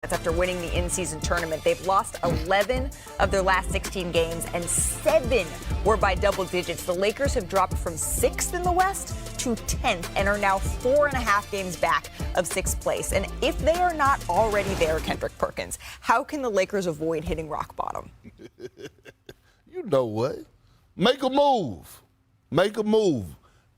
That's after winning the in-season tournament. They've lost 11 of their last 16 games, and 7 were by double digits. The Lakers have dropped from 6th in the West to 10th and are now 4.5 games back of 6th place. And if they are not already there, Kendrick Perkins, how can the Lakers avoid hitting rock bottom? You know what? Make a move. Make a move.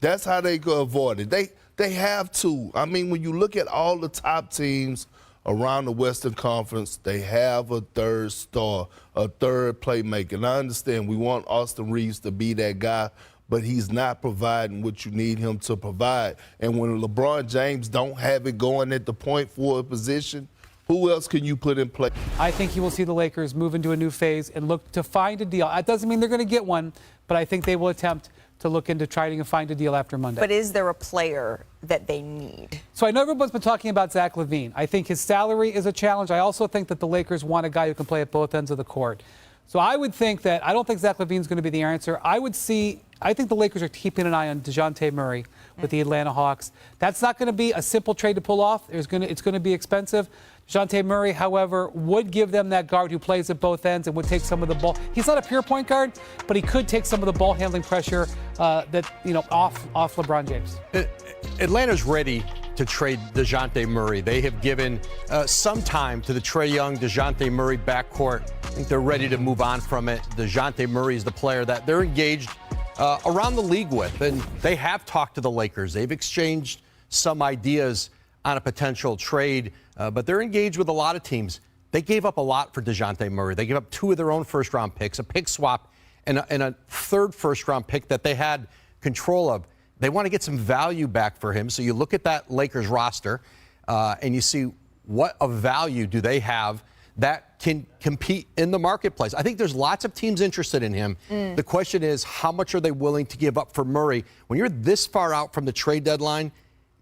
That's how they go avoid it. They have to. I mean, when you look at all the top teams around the Western Conference, they have a third star, a third playmaker. And I understand we want Austin Reeves to be that guy, but he's not providing what you need him to provide. And when LeBron James don't have it going at the point forward position, who else can you put in play? I think you will see the Lakers move into a new phase and look to find a deal. That doesn't mean they're going to get one, but I think they will attempt to look into trying to find a deal after Monday. But is there a player that they need? So I know everyone's been talking about Zach LaVine. I think his salary is a challenge. I also think that the Lakers want a guy who can play at both ends of the court. So I would think that I don't think Zach LaVine's going to be the answer. I think the Lakers are keeping an eye on DeJounte Murray with the Atlanta Hawks. That's not going to be a simple trade to pull off. It's going to be expensive. DeJounte Murray, however, would give them that guard who plays at both ends and would take some of the ball. He's not a pure point guard, but he could take some of the ball handling pressure off LeBron James. Atlanta's ready to trade DeJounte Murray. They have given some time to the Trae Young, DeJounte Murray backcourt. I think they're ready to move on from it. DeJounte Murray is the player that they're engaged around the league with, and they have talked to the Lakers. They've exchanged some ideas on a potential trade, but they're engaged with a lot of teams. They gave up a lot for DeJounte Murray. They gave up 2 of their own first-round picks, a pick swap, and a third first-round pick that they had control of. They want to get some value back for him. So you look at that Lakers roster, and you see what of value do they have that can compete in the marketplace. I think there's lots of teams interested in him. The question is, how much are they willing to give up for Murray? When you're this far out from the trade deadline,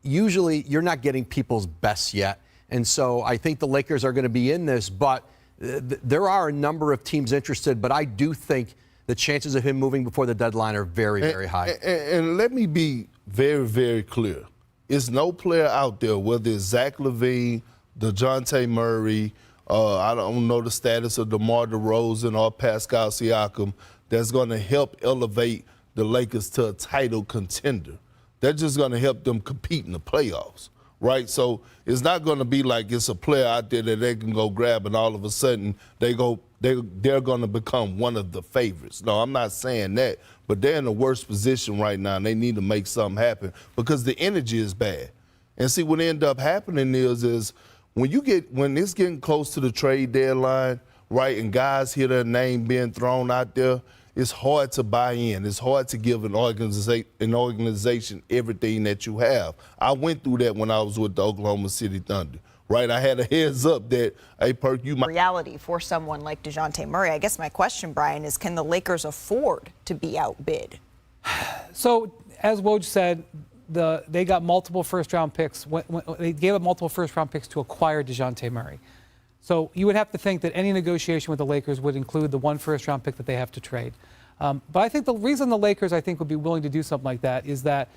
usually you're not getting people's best yet. And so I think the Lakers are going to be in this, but there are a number of teams interested. But I do think the chances of him moving before the deadline are very, very high. And let me be very, very clear. There's no player out there, whether it's Zach LaVine, DeJounte Murray, I don't know the status of DeMar DeRozan or Pascal Siakam, that's going to help elevate the Lakers to a title contender. They're just going to help them compete in the playoffs, right? So it's not going to be like it's a player out there that they can go grab and all of a sudden they're going to become one of the favorites. No, I'm not saying that, but they're in the worst position right now, and they need to make something happen because the energy is bad. And see, what end up happening is when it's getting close to the trade deadline, right, and guys hear their name being thrown out there, it's hard to buy in. It's hard to give an organization everything that you have. I went through that when I was with the Oklahoma City Thunder, right? I had a heads up that, hey, Perk, you might. Reality for someone like DeJounte Murray. I guess my question, Brian, is can the Lakers afford to be outbid? So, as Woj said, they got multiple first-round picks. They gave up multiple first-round picks to acquire DeJounte Murray. So you would have to think that any negotiation with the Lakers would include the 1 first-round pick that they have to trade. But I think the reason the Lakers, would be willing to do something like that is that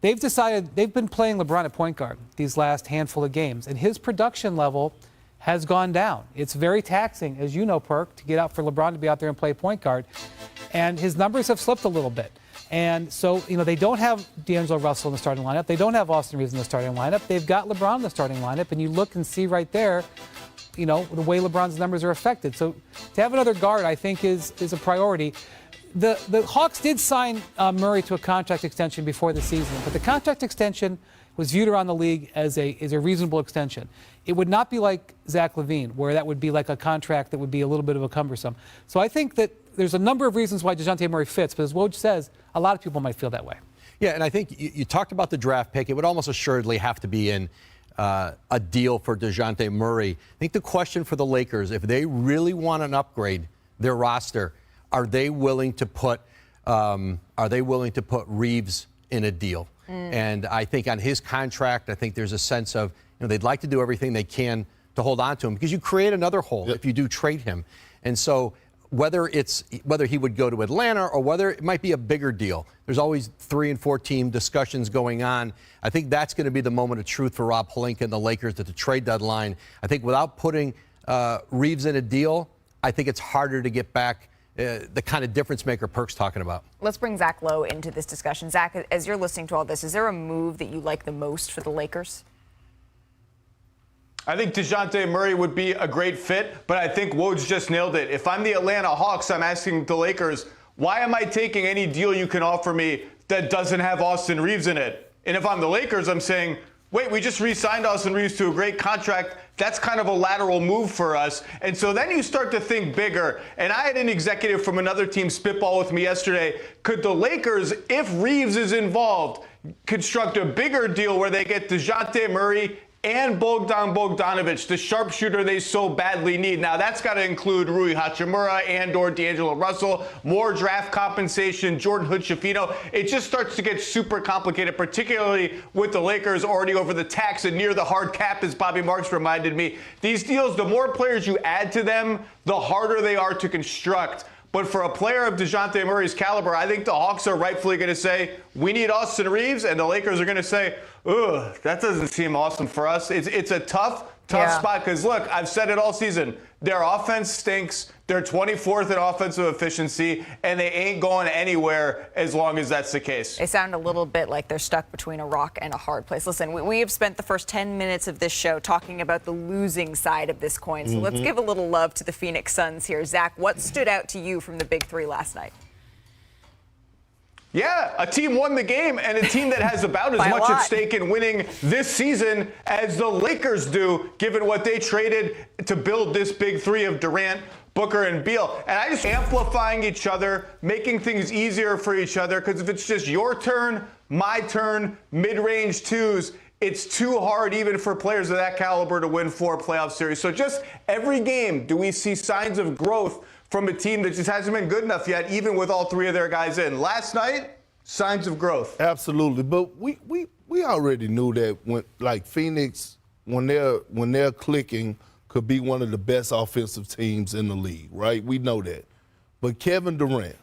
they've decided they've been playing LeBron at point guard these last handful of games, and his production level has gone down. It's very taxing, as you know, Perk, to get out for LeBron to be out there and play point guard. And his numbers have slipped a little bit. And so, they don't have D'Angelo Russell in the starting lineup. They don't have Austin Reeves in the starting lineup. They've got LeBron in the starting lineup, and you look and see right there, the way LeBron's numbers are affected. So to have another guard, I think, is a priority. The Hawks did sign Murray to a contract extension before the season, but the contract extension was viewed around the league as a reasonable extension. It would not be like Zach LaVine, where that would be like a contract that would be a little bit of a cumbersome. So I think that there's a number of reasons why DeJounte Murray fits, but as Woj says, a lot of people might feel that way. Yeah, and I think you talked about the draft pick. It would almost assuredly have to be in a deal for DeJounte Murray. I think the question for the Lakers, if they really want an upgrade their roster, are they willing to put Reeves in a deal? And I think on his contract, I think there's a sense of they'd like to do everything they can to hold on to him because you create another hole if you do trade him. And so whether he would go to Atlanta or whether it might be a bigger deal. There's always 3 and 4 team discussions going on. I think that's going to be the moment of truth for Rob Pelinka and the Lakers at the trade deadline. I think without putting Reeves in a deal, I think it's harder to get back the kind of difference maker Perk's talking about. Let's bring Zach Lowe into this discussion. Zach, as you're listening to all this, is there a move that you like the most for the Lakers? I think DeJounte Murray would be a great fit, but I think Woj just nailed it. If I'm the Atlanta Hawks, I'm asking the Lakers, why am I taking any deal you can offer me that doesn't have Austin Reeves in it? And if I'm the Lakers, I'm saying, wait, we just re-signed Austin Reeves to a great contract. That's kind of a lateral move for us. And so then you start to think bigger. And I had an executive from another team spitball with me yesterday. Could the Lakers, if Reeves is involved, construct a bigger deal where they get DeJounte Murray and Bogdan Bogdanovic, the sharpshooter they so badly need? Now, that's got to include Rui Hachimura and or D'Angelo Russell, more draft compensation, Jordan Hood-Schifino. It just starts to get super complicated, particularly with the Lakers already over the tax and near the hard cap, as Bobby Marks reminded me. These deals, the more players you add to them, the harder they are to construct. But for a player of DeJounte Murray's caliber, I think the Hawks are rightfully going to say, we need Austin Reeves, and the Lakers are going to say, ugh, that doesn't seem awesome for us. It's a tough spot because, look, I've said it all season. Their offense stinks. They're 24th in offensive efficiency, and they ain't going anywhere as long as that's the case. They sound a little bit like they're stuck between a rock and a hard place. Listen, we have spent the first 10 minutes of this show talking about the losing side of this coin. So let's give a little love to the Phoenix Suns here. Zach, what stood out to you from the Big Three last night? Yeah, a team won the game, and a team that has about as much at stake in winning this season as the Lakers do, given what they traded to build this Big Three of Durant, Booker, and Beal. And I just amplifying each other, making things easier for each other, because if it's just your turn, my turn, mid-range twos, it's too hard even for players of that caliber to win 4 playoff series. So just every game, do we see signs of growth from a team that just hasn't been good enough yet, even with all 3 of their guys in. Last night, signs of growth. Absolutely, but we already knew that when Phoenix, when they're clicking, could be one of the best offensive teams in the league, right? We know that. But Kevin Durant,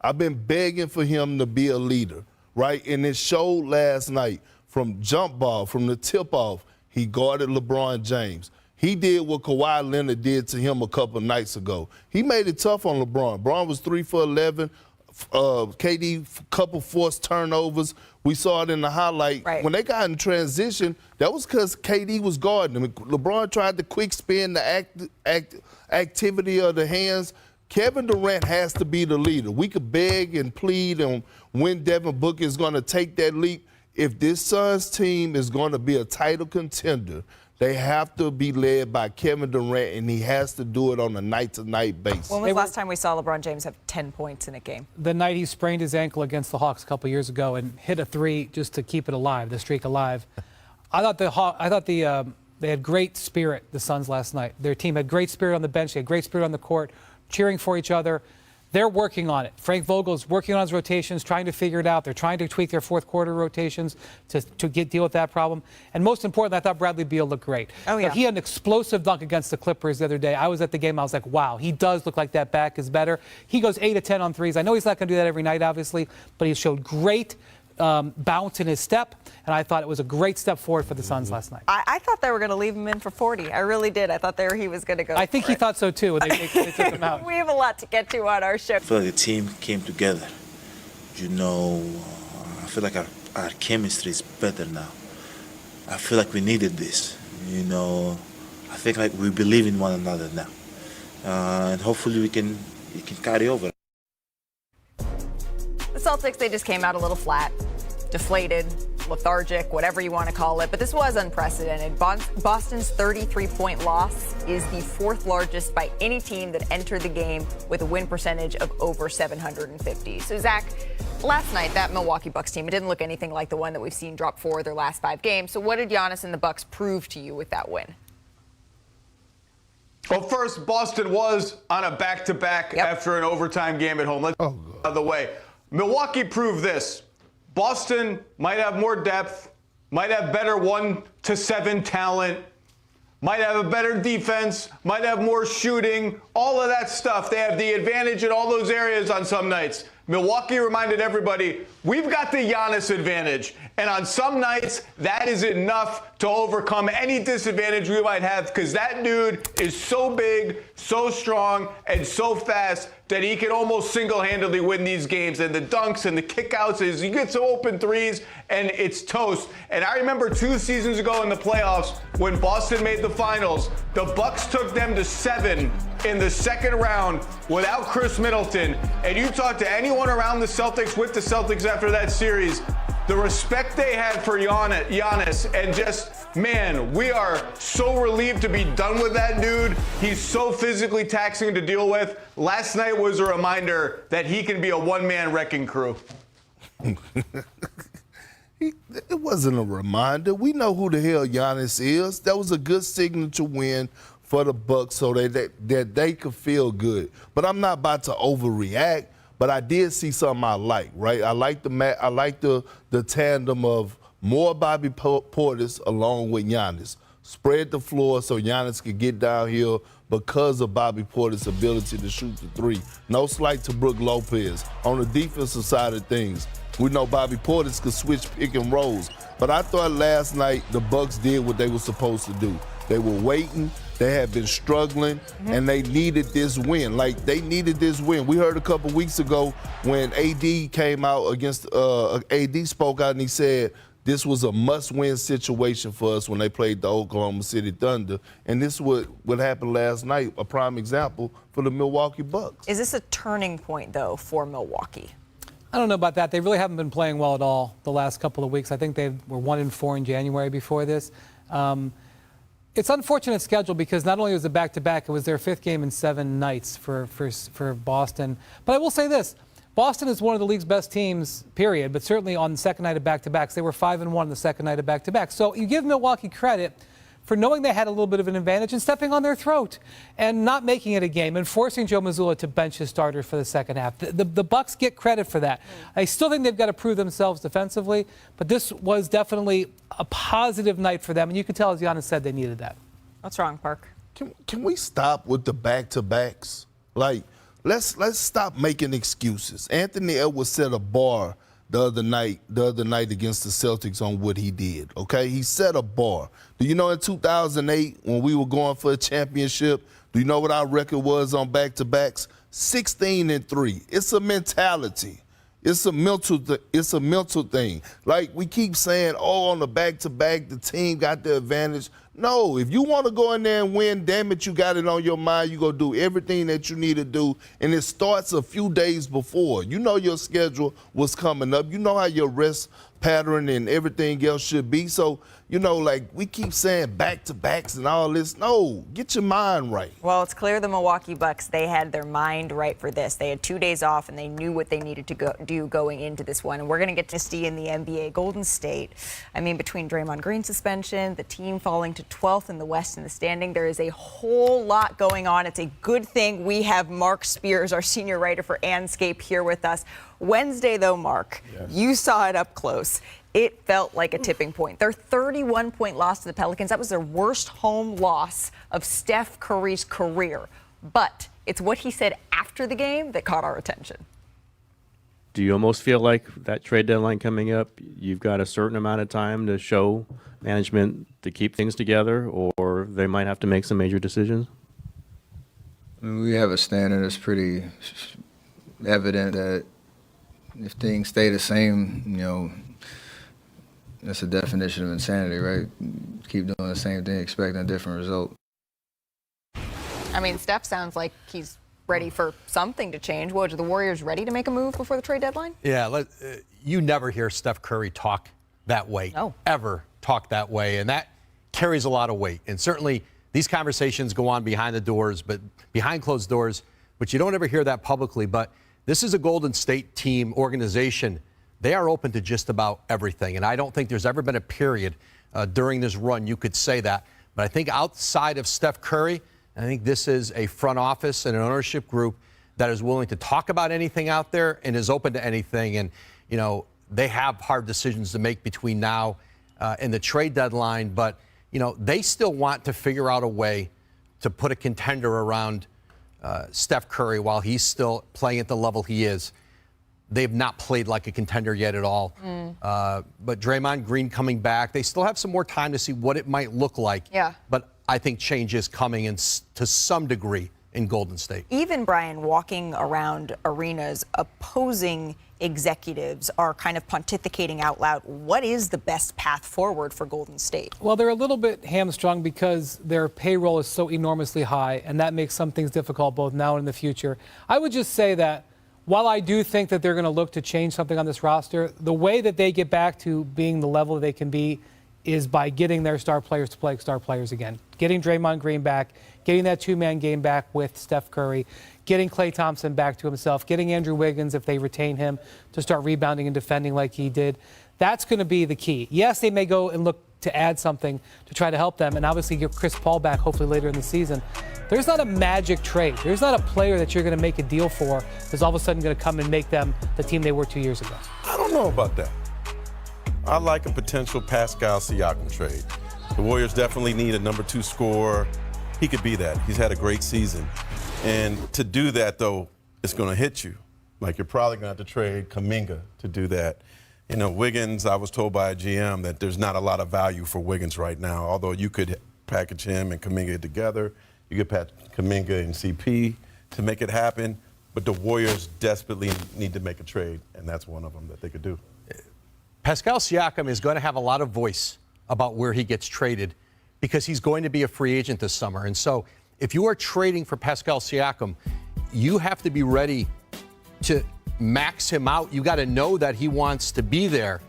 I've been begging for him to be a leader, right? And it showed last night from jump ball, from the tip off, he guarded LeBron James. He did what Kawhi Leonard did to him a couple nights ago. He made it tough on LeBron. LeBron was 3 for 11. KD, couple forced turnovers. We saw it in the highlight. Right. When they got in transition, that was because KD was guarding him. LeBron tried to quick spin the activity of the hands. Kevin Durant has to be the leader. We could beg and plead on when Devin Booker is going to take that leap. If this Suns team is going to be a title contender, they have to be led by Kevin Durant, and he has to do it on a night-to-night basis. When was the last time we saw LeBron James have 10 points in a game? The night he sprained his ankle against the Hawks a couple years ago and hit a 3 just to keep it alive, the streak alive. I thought they had great spirit, the Suns, last night. Their team had great spirit on the bench. They had great spirit on the court, cheering for each other. They're working on it. Frank Vogel's working on his rotations, trying to figure it out. They're trying to tweak their fourth quarter rotations to deal with that problem. And most importantly, I thought Bradley Beal looked great. Oh, yeah. He had an explosive dunk against the Clippers the other day. I was at the game. I was like, wow, he does look like that back is better. He goes 8 of 10 on threes. I know he's not going to do that every night, obviously, but he showed great bounce in his step, and I thought it was a great step forward for the Suns last night. I thought they were going to leave him in for 40. I really did. I thought he was going to go. I think he thought so too. They took him out. We have a lot to get to on our show. I feel like the team came together. You know, I feel like our chemistry is better now. I feel like we needed this. You know, I think like we believe in one another now, and hopefully we can carry over. The Celtics, they just came out a little flat, deflated, lethargic, whatever you want to call it. But this was unprecedented. Boston's 33-point loss is the 4th largest by any team that entered the game with a win percentage of over 750. So, Zach, last night, that Milwaukee Bucks team, it didn't look anything like the one that we've seen drop 4 of their last 5 games. So what did Giannis and the Bucks prove to you with that win? Well, first, Boston was on a back-to-back after an overtime game at home. Let's out of the way. Milwaukee proved this. Boston might have more depth, might have better 1-7 talent, might have a better defense, might have more shooting, all of that stuff. They have the advantage in all those areas on some nights. Milwaukee reminded everybody, we've got the Giannis advantage. And on some nights, that is enough to overcome any disadvantage we might have, because that dude is so big, so strong, and so fast that he can almost single-handedly win these games. And the dunks and the kickouts, is he gets some open threes, and it's toast. And I remember 2 seasons ago in the playoffs when Boston made the finals, the Bucks took them to 7 in the second round without Chris Middleton. And you talk to anyone around the Celtics, with the Celtics after that series, the respect they had for Giannis, and just, man, we are so relieved to be done with that dude. He's so physically taxing to deal with. Last night was a reminder that he can be a one-man wrecking crew. It wasn't a reminder. We know who the hell Giannis is. That was a good signature win for the Bucks so that they could feel good. But I'm not about to overreact. But I did see something I like, right? I like the tandem of more Bobby Portis along with Giannis. Spread the floor so Giannis could get downhill because of Bobby Portis' ability to shoot the three. No slight to Brook Lopez. On the defensive side of things, we know Bobby Portis could switch pick and rolls. But I thought last night the Bucks did what they were supposed to do. They were waiting. They had been struggling, and they needed this win. Like, they needed this win. We heard a couple weeks ago when AD came out against, AD spoke out and he said this was a must-win situation for us when they played the Oklahoma City Thunder. And this is what happened last night, a prime example for the Milwaukee Bucks. Is this a turning point, though, for Milwaukee? I don't know about that. They really haven't been playing well at all the last couple of weeks. I think they were 1-4 in January before this. It's unfortunate schedule because not only was it back-to-back, it was their 5th game in 7 nights for Boston. But I will say this. Boston is one of the league's best teams, period, but certainly on the second night of back-to-backs. They were 5-1 on the second night of back-to-backs. So you give Milwaukee credit for knowing they had a little bit of an advantage and stepping on their throat and not making it a game and forcing Joe Mazzulla to bench his starters for the second half. The Bucks get credit for that. I still think they've got to prove themselves defensively, but this was definitely a positive night for them, and you can tell, as Giannis said, they needed that. What's wrong, Park? Can we stop with the back-to-backs? Like, let's stop making excuses. Anthony Edwards set a bar the other night against the Celtics on what he did, okay? He set a bar. Do you know in 2008 when we were going for a championship, do you know what our record was on back-to-backs? 16-3. It's a mentality. It's a mental thing. Like, we keep saying, oh, on the back-to-back, the team got the advantage. No, if you want to go in there and win, damn it, you got it on your mind. You go do everything that you need to do, and it starts a few days before. You know your schedule was coming up. You know how your rest pattern and everything else should be. So, you know, like, we keep saying back-to-backs and all this. No, get your mind right. Well, it's clear the Milwaukee Bucks, they had their mind right for this. They had 2 days off, and they knew what they needed to do going into this one. And we're going to get to see in the NBA Golden State. I mean, between Draymond Green's suspension, the team falling to 12th in the West in the standing, there is a whole lot going on. It's a good thing we have Mark Spears, our senior writer for Anscape, here with us. Wednesday, though, Mark, yes, you saw it up close. It felt like a tipping point. Their 31-point loss to the Pelicans, that was their worst home loss of Steph Curry's career. But it's what he said after the game that caught our attention. Do you almost feel like that trade deadline coming up, you've got a certain amount of time to show management to keep things together, or they might have to make some major decisions? I mean, we have a standard that's pretty evident that if things stay the same, you know, that's a definition of insanity, right? Keep doing the same thing, expecting a different result. I mean, Steph sounds like he's ready for something to change. Woj, are the Warriors ready to make a move before the trade deadline? Yeah, you never hear Steph Curry talk that way, ever talk that way, and that carries a lot of weight. And certainly these conversations go on behind closed doors, but you don't ever hear that publicly. But this is a Golden State team organization. They are open to just about everything, and I don't think there's ever been a period during this run you could say that. But I think outside of Steph Curry, I think this is a front office and an ownership group that is willing to talk about anything out there and is open to anything. And, you know, they have hard decisions to make between now and the trade deadline. But, they still want to figure out a way to put a contender around Steph Curry while he's still playing at the level he is. They've not played like a contender yet at all. But Draymond Green coming back, they still have some more time to see what it might look like. Yeah. But I think change is coming to some degree in Golden State. Even, Brian, walking around arenas, opposing executives are kind of pontificating out loud. What is the best path forward for Golden State? Well, they're a little bit hamstrung because their payroll is so enormously high, and that makes some things difficult both now and in the future. I would just say that while I do think that they're going to look to change something on this roster, the way that they get back to being the level they can be is by getting their star players to play like star players again. Getting Draymond Green back, getting that two-man game back with Steph Curry, getting Klay Thompson back to himself, getting Andrew Wiggins, if they retain him, to start rebounding and defending like he did. That's going to be the key. Yes, they may go and look to add something to try to help them, and obviously get Chris Paul back hopefully later in the season. There's not a magic trade. There's not a player that you're going to make a deal for that's all of a sudden going to come and make them the team they were 2 years ago. I don't know about that. I like a potential Pascal Siakam trade. The Warriors definitely need a number 2 scorer. He could be that. He's had a great season. And to do that, though, it's going to hit you. Like, you're probably going to have to trade Kuminga to do that. Wiggins, I was told by a GM that there's not a lot of value for Wiggins right now, although you could package him and Kuminga together. You could package Kuminga and CP to make it happen. But the Warriors desperately need to make a trade, and that's one of them that they could do. Pascal Siakam is going to have a lot of voice about where he gets traded because he's going to be a free agent this summer. And so if you are trading for Pascal Siakam, you have to be ready to max him out. You got to know that he wants to be there.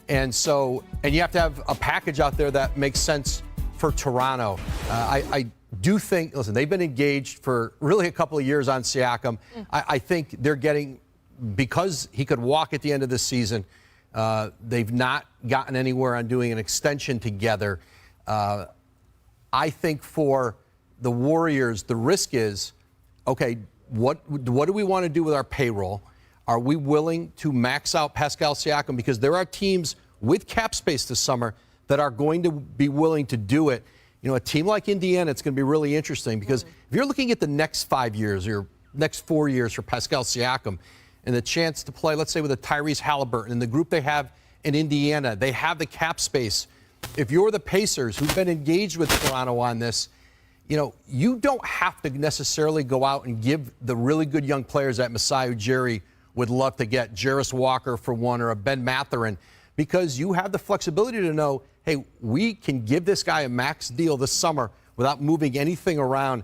And you have to have a package out there that makes sense for Toronto. I do think, listen, they've been engaged for really a couple of years on Siakam. I think they're getting, because he could walk at the end of the season, they've not gotten anywhere on doing an extension together. I think for the Warriors, the risk is, okay, what do we want to do with our payroll? Are we willing to max out Pascal Siakam? Because there are teams with cap space this summer that are going to be willing to do it. A team like Indiana, it's going to be really interesting because if you're looking at the next 5 years or next 4 years for Pascal Siakam and the chance to play, let's say, with a Tyrese Halliburton and the group they have in Indiana, they have the cap space. If you're the Pacers who've been engaged with Toronto on this, you don't have to necessarily go out and give the really good young players that Masai Ujiri would love to get, Jarris Walker for one, or a Ben Mathurin, because you have the flexibility to know, hey, we can give this guy a max deal this summer without moving anything around.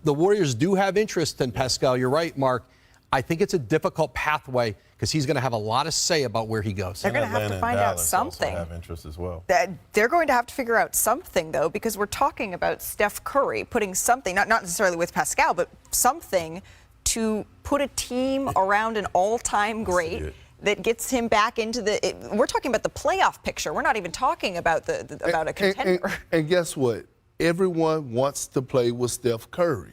The Warriors do have interest in Pascal. You're right, Mark. I think it's a difficult pathway because he's going to have a lot of say about where he goes. They're going to have to find out something. Also have interest as well. They're going to have to figure out something, though, because we're talking about Steph Curry putting something, not necessarily with Pascal, but something to put a team around an all-time great that gets him back into we're talking about the playoff picture. We're not even talking about about a contender. And guess what? Everyone wants to play with Steph Curry.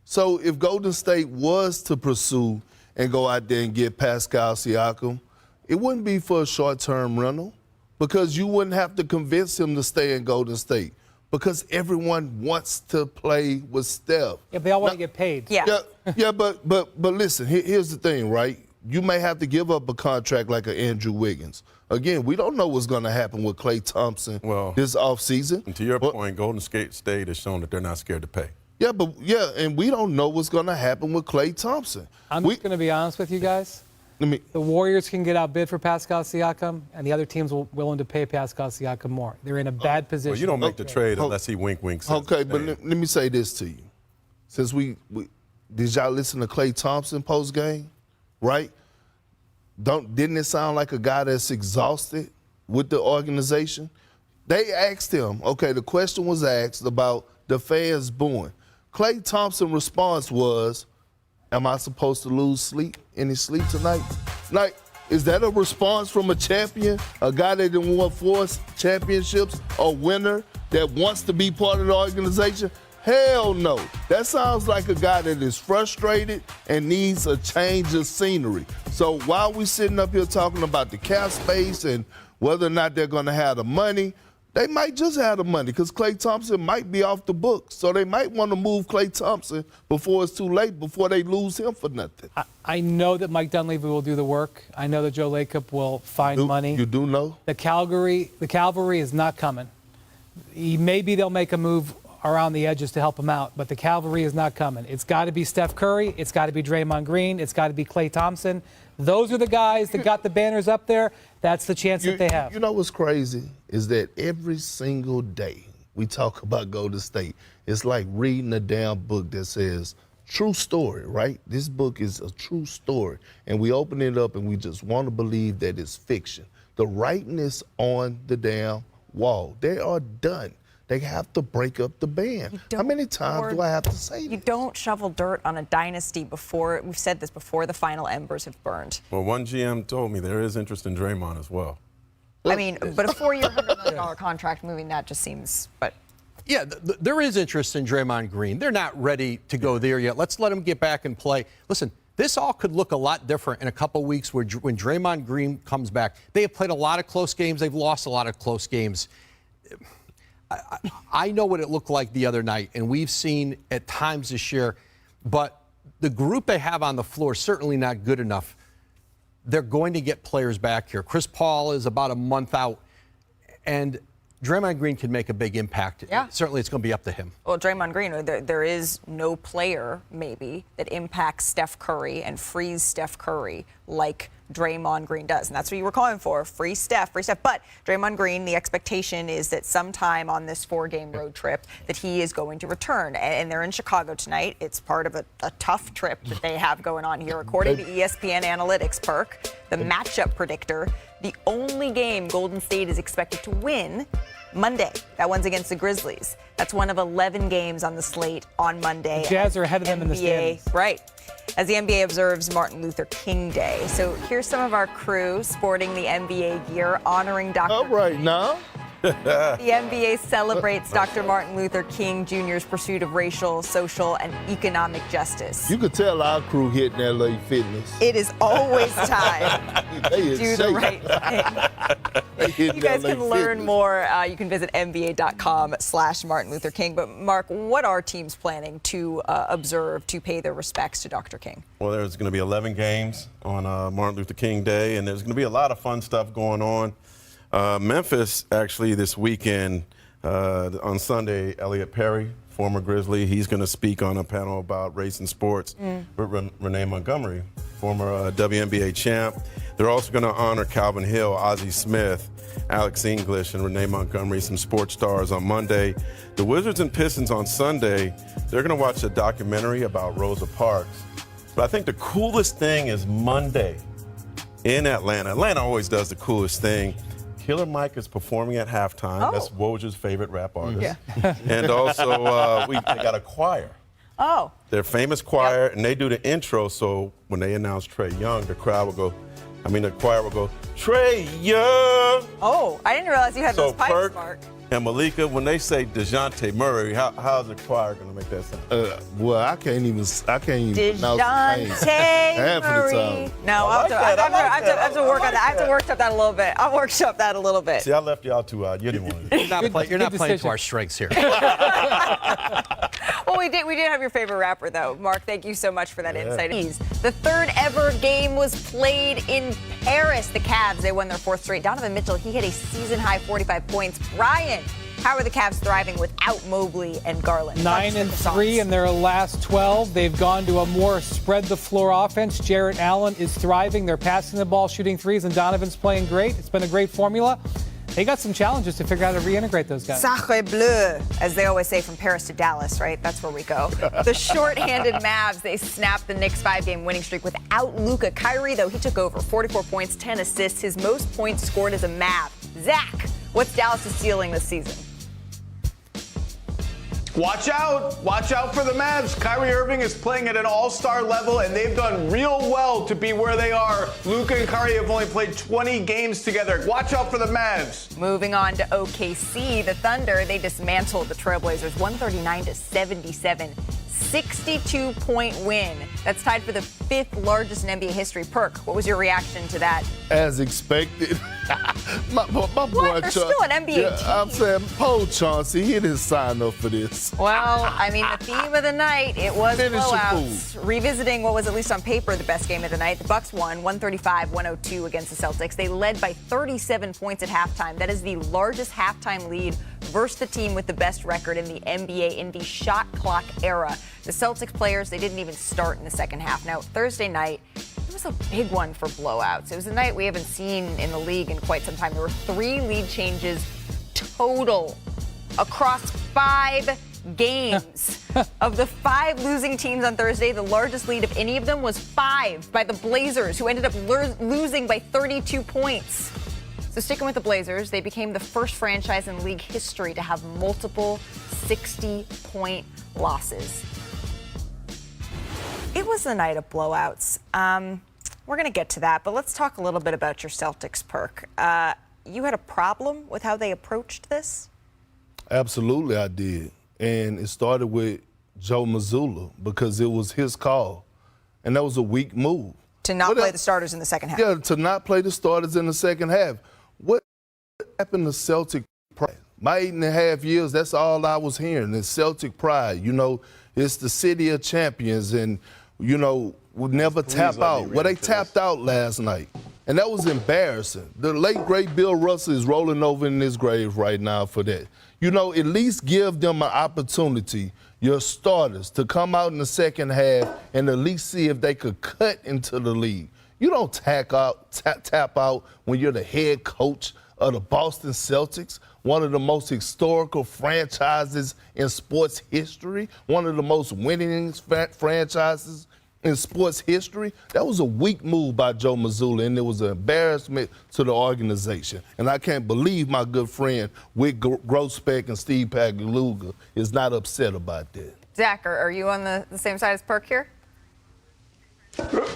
So if Golden State was to pursue and go out there and get Pascal Siakam, it wouldn't be for a short-term rental because you wouldn't have to convince him to stay in Golden State because everyone wants to play with Steph. Yeah, they all want to get paid. Yeah, but listen, here's the thing, right? You may have to give up a contract like an Andrew Wiggins. Again, we don't know what's going to happen with Klay Thompson this offseason. And to your point, Golden State has shown that they're not scared to pay. And we don't know what's going to happen with Klay Thompson. I'm just going to be honest with you guys. The Warriors can get outbid for Pascal Siakam, and the other teams are willing to pay Pascal Siakam more. They're in a bad position. Well, you don't make the trade unless he wink. Okay, but let me say this to you. Since did y'all listen to Klay Thompson post game? Right? Didn't it sound like a guy that's exhausted with the organization? They asked him, the question was asked about the fans booing. Klay Thompson's response was, am I supposed to lose any sleep tonight? Like, is that a response from a champion, a guy that didn't won 4 championships, a winner that wants to be part of the organization? Hell no. That sounds like a guy that is frustrated and needs a change of scenery. So while we're sitting up here talking about the cap space and whether or not they're going to have the money, They might just have the money because Klay Thompson might be off the books. So they might want to move Klay Thompson before it's too late, before they lose him for nothing. I know that Mike Dunleavy will do the work. I know that Joe Lacob will find money. You do know? The cavalry is not coming. Maybe they'll make a move around the edges to help him out, but the cavalry is not coming. It's got to be Steph Curry. It's got to be Draymond Green. It's got to be Klay Thompson. Those are the guys that got the banners up there. That's the chance that they have. You know what's crazy is that every single day we talk about Golden State, it's like reading a damn book that says true story, right? This book is a true story. And we open it up and we just want to believe that it's fiction. The writing is on the damn wall. They are done. They have to break up the band. How many times do I have to say this? You don't shovel dirt on a dynasty before, we've said this before, the final embers have burned. Well, one GM told me there is interest in Draymond as well. I mean, but a 4-year, $100 million contract, moving that just seems, but. Yeah, there is interest in Draymond Green. They're not ready to go there yet. Let's let him get back and play. Listen, this all could look a lot different in a couple weeks when Draymond Green comes back. They have played a lot of close games. They've lost a lot of close games. I know what it looked like the other night, and we've seen at times this year, but the group they have on the floor is certainly not good enough. They're going to get players back here. Chris Paul is about a month out, and Draymond Green can make a big impact. Yeah. Certainly it's going to be up to him. Well, Draymond Green, there is no player, maybe, that impacts Steph Curry and frees Steph Curry like Draymond Green does. And that's what you were calling for, free Steph. But Draymond Green, the expectation is that sometime on this 4-game road trip that he is going to return. And they're in Chicago tonight. It's part of a tough trip that they have going on here. According to ESPN Analytics, Perk, the matchup predictor, the only game Golden State is expected to win Monday. That one's against the Grizzlies. That's one of 11 games on the slate on Monday. The Jazz are ahead of them in the standings. Right. As the NBA observes Martin Luther King Day. So here's some of our crew sporting the NBA gear, honoring Dr. All right now. The NBA celebrates Dr. Martin Luther King Jr.'s pursuit of racial, social, and economic justice. You could tell our crew hitting LA Fitness. It is always time to do the right thing. You guys can learn more. You can visit NBA.com/Martin Luther King. But, Mark, what are teams planning to observe to pay their respects to Dr. King? Well, there's going to be 11 games on Martin Luther King Day, and there's going to be a lot of fun stuff going on. Memphis, actually, this weekend, on Sunday, Elliot Perry, former Grizzly, he's going to speak on a panel about race and sports with Renee Montgomery, former WNBA champ. They're also going to honor Calvin Hill, Ozzie Smith, Alex English, and Renee Montgomery, some sports stars on Monday. The Wizards and Pistons on Sunday, they're going to watch a documentary about Rosa Parks. But I think the coolest thing is Monday in Atlanta. Atlanta always does the coolest thing. Killer Mike is performing at halftime. Oh. That's Woj's favorite rap artist. Yeah. And also, they got a choir. Oh. Their famous choir, and they do the intro, so when they announce Trae Young, the choir will go, Trae Young! Oh, I didn't realize you had those pipes, Perk Mark. and Malika, when they say DeJounte Murray, how's the choir going to make that sound? Well, I can't even pronounce DeJounte half of the Murray. time. No, I have to work on that. I have to workshop that a little bit. I'll workshop that a little bit. See, I left y'all two out. You didn't want to. You're not playing to our strengths here. Well, we did have your favorite rapper, though. Mark, thank you so much for that insight. The third ever game was played in Paris. The Cavs, they won their 4th straight. Donovan Mitchell, he hit a season-high 45 points. Brian, how are the Cavs thriving without Mobley and Garland? 9-3 in their last 12. They've gone to a more spread-the-floor offense. Jarrett Allen is thriving. They're passing the ball, shooting threes, and Donovan's playing great. It's been a great formula. They got some challenges to figure out how to reintegrate those guys. Sacre bleu, as they always say, from Paris to Dallas, right? That's where we go. The short-handed Mavs, they snapped the Knicks' 5-game winning streak without Luka. Kyrie, though, he took over. 44 points, 10 assists, his most points scored as a Mav. Zach, what's Dallas' ceiling this season? Watch out for the Mavs. Kyrie Irving is playing at an all-star level, and they've done real well to be where they are. Luka and Kyrie have only played 20 games together. Watch out for the Mavs. Moving on to OKC, the Thunder, they dismantled the Trailblazers 139-77. 62-point win. That's tied for the 5th largest in NBA history. Perk, what was your reaction to that? As expected. my boy What? They're still an NBA team. I'm saying, poor Chauncey, he didn't sign up for this. Well, I mean, the theme of the night, it was Finish your blowouts. Revisiting what was, at least on paper, the best game of the night, the Bucks won 135-102 against the Celtics. They led by 37 points at halftime. That is the largest halftime lead versus the team with the best record in the NBA in the shot clock era. The Celtics players, they didn't even start in the second half. Now, Thursday night, it was a big one for blowouts. It was a night we haven't seen in the league in quite some time. There were 3 lead changes total across 5 games. Of the 5 losing teams on Thursday, the largest lead of any of them was 5 by the Blazers, who ended up losing by 32 points. So sticking with the Blazers, they became the first franchise in league history to have multiple 60-point losses. It was a night of blowouts. We're going to get to that, but let's talk a little bit about your Celtics, Perk. You had a problem with how they approached this? Absolutely, I did. And it started with Joe Mazzulla because it was his call. And that was a weak move. To not play the starters in the second half. Yeah, to not play the starters in the second half. What happened to Celtic pride? My 8.5 years, that's all I was hearing is Celtic pride. You know, it's the city of champions and, you know, would never tap out. Well, they tapped out last night. And that was embarrassing. The late, great Bill Russell is rolling over in his grave right now for that. You know, at least give them an opportunity, your starters, to come out in the second half and at least see if they could cut into the league. You don't tap out when you're the head coach of the Boston Celtics, one of the most historical franchises in sports history, one of the most winningest franchises in sports history. That was a weak move by Joe Mazzulla, and it was an embarrassment to the organization. And I can't believe my good friend Wick Grossbeck and Steve Pagluga is not upset about that. Zach, are you on the same side as Perk here?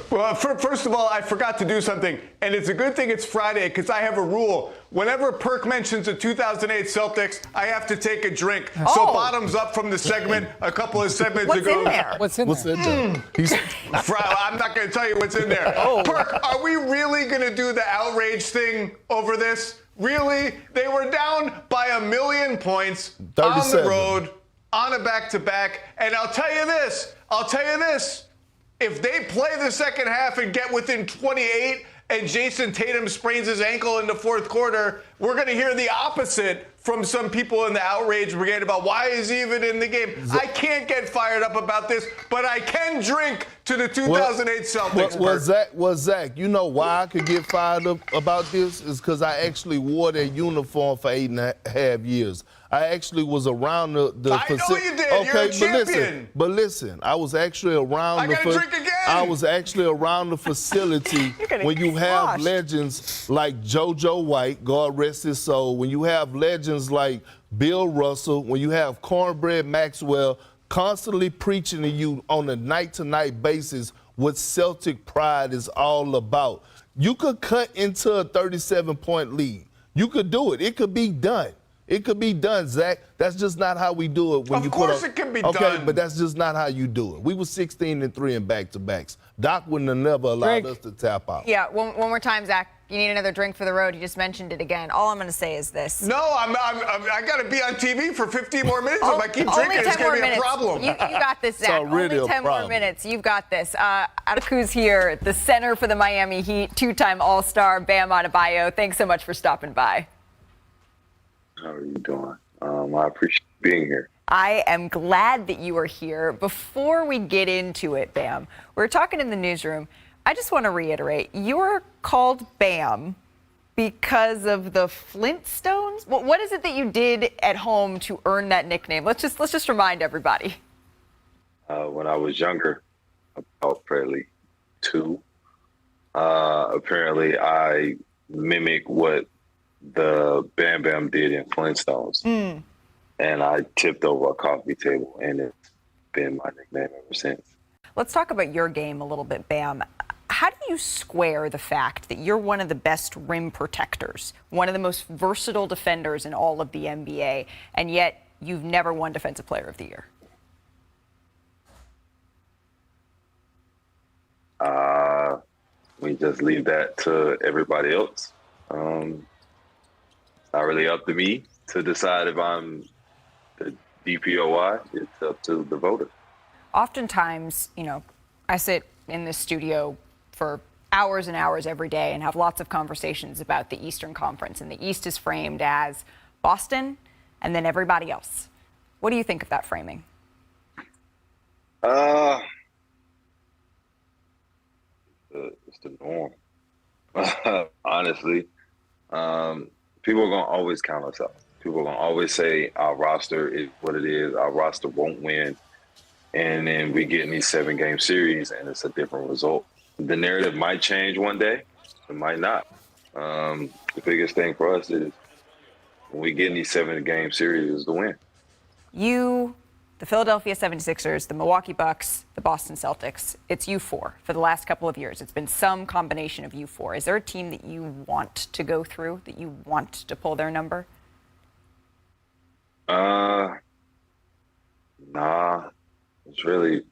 Well, first of all, I forgot to do something, and it's a good thing it's Friday because I have a rule. Whenever Perk mentions the 2008 Celtics, I have to take a drink. Oh. So bottoms up from the segment a couple of segments ago. What's in there? What's in there? I'm not going to tell you what's in there. Oh. Perk, are we really going to do the outrage thing over this? Really? They were down by 1 million points 37. on the road, on a back-to-back, and I'll tell you this. If they play the second half and get within 28 and Jason Tatum sprains his ankle in the fourth quarter, we're going to hear the opposite from some people in the outrage brigade about why is he even in the game. I can't get fired up about this, but I can drink to the 2008 Celtics. Zach, you know why I could get fired up about this? Is because I actually wore that uniform for 8.5 years. I actually was around the I know you did. Okay, You're a champion. But listen, I was actually around I gotta drink again. I was actually around the facility when you have legends like JoJo White, God rest his soul, when you have legends like Bill Russell, when you have Cornbread Maxwell constantly preaching to you on a night-to-night basis what Celtic pride is all about. You could cut into a 37-point lead. You could do it. It could be done. It could be done, Zach. That's just not how we do it. Of course it can be done. Okay, but that's just not how you do it. We were 16-3 in back-to-backs. Doc wouldn't have never allowed us to tap out. Yeah, one more time, Zach. You need another drink for the road. You just mentioned it again. All I'm going to say is this. No, I got to be on TV for 15 more minutes. If I keep drinking, it's going to be a problem. You got this, Zach. Really only 10 more minutes. You've got this. Adebayo's here, the center for the Miami Heat, 2-time All-Star, Bam Adebayo. Thanks so much for stopping by. How are you doing? I appreciate being here. I am glad that you are here. Before we get into it, Bam, we're talking in the newsroom. I just want to reiterate, you're called Bam because of the Flintstones? What is it that you did at home to earn that nickname? Let's just remind everybody. When I was younger, about probably 2, apparently I mimicked what the Bam Bam did in Flintstones. And I tipped over a coffee table, and it's been my nickname ever since. Let's talk about your game a little bit, Bam. How do you square the fact that you're one of the best rim protectors, one of the most versatile defenders in all of the NBA, and yet you've never won Defensive Player of the Year? we just leave that to everybody else. It's not really up to me to decide if I'm the DPOY. It's up to the voter. Oftentimes, I sit in this studio for hours and hours every day and have lots of conversations about the Eastern Conference. And the East is framed as Boston and then everybody else. What do you think of that framing? It's the norm. Honestly, people are going to always count us out. People are going to always say our roster is what it is. Our roster won't win. And then we get in these 7-game series and it's a different result. The narrative might change one day. It might not. The biggest thing for us is when we get in these 7-game series is the win. You, the Philadelphia 76ers, the Milwaukee Bucks, the Boston Celtics, it's you four for the last couple of years. It's been some combination of you four. Is there a team that you want to go through, that you want to pull their number? Nah. It's really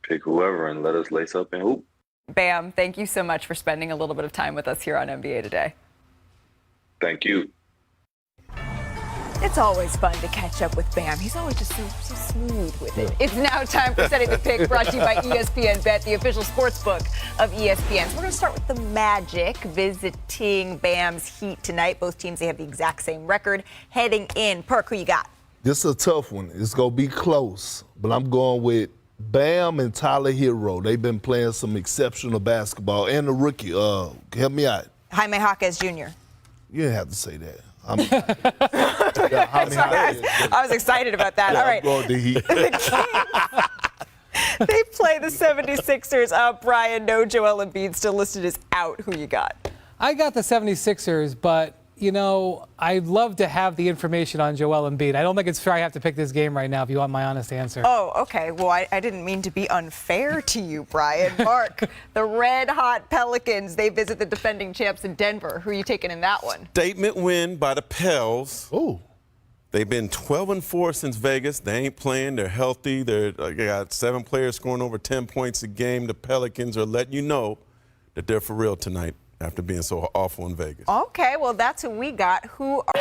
pick whoever and let us lace up and hoop. Bam, thank you so much for spending a little bit of time with us here on NBA Today. Thank you. It's always fun to catch up with Bam. He's always just so smooth with it. It's now time for Setting the Pick, brought to you by ESPN Bet, the official sports book of ESPN. So we're going to start with the Magic visiting Bam's Heat tonight. Both teams, they have the exact same record heading in. Perk, who you got? This is a tough one. It's going to be close, but I'm going with Bam and Tyler Hero. They've been playing some exceptional basketball. And the rookie, help me out. Jaime Jaquez Jr. You didn't have to say that. I was excited about that. All right. The Heat. They play the 76ers. Brian, no Joel Embiid still listed as out. Who you got? I got the 76ers, but, I'd love to have the information on Joel Embiid. I don't think it's fair I have to pick this game right now if you want my honest answer. Oh, okay. Well, I didn't mean to be unfair to you, Brian. Mark, the red-hot Pelicans, they visit the defending champs in Denver. Who are you taking in that one? Statement win by the Pels. Oh. They've been 12-4 since Vegas. They ain't playing. They're healthy. They got 7 players scoring over 10 points a game. The Pelicans are letting you know that they're for real tonight after being so awful in Vegas. Okay, well, that's who we got. Who are...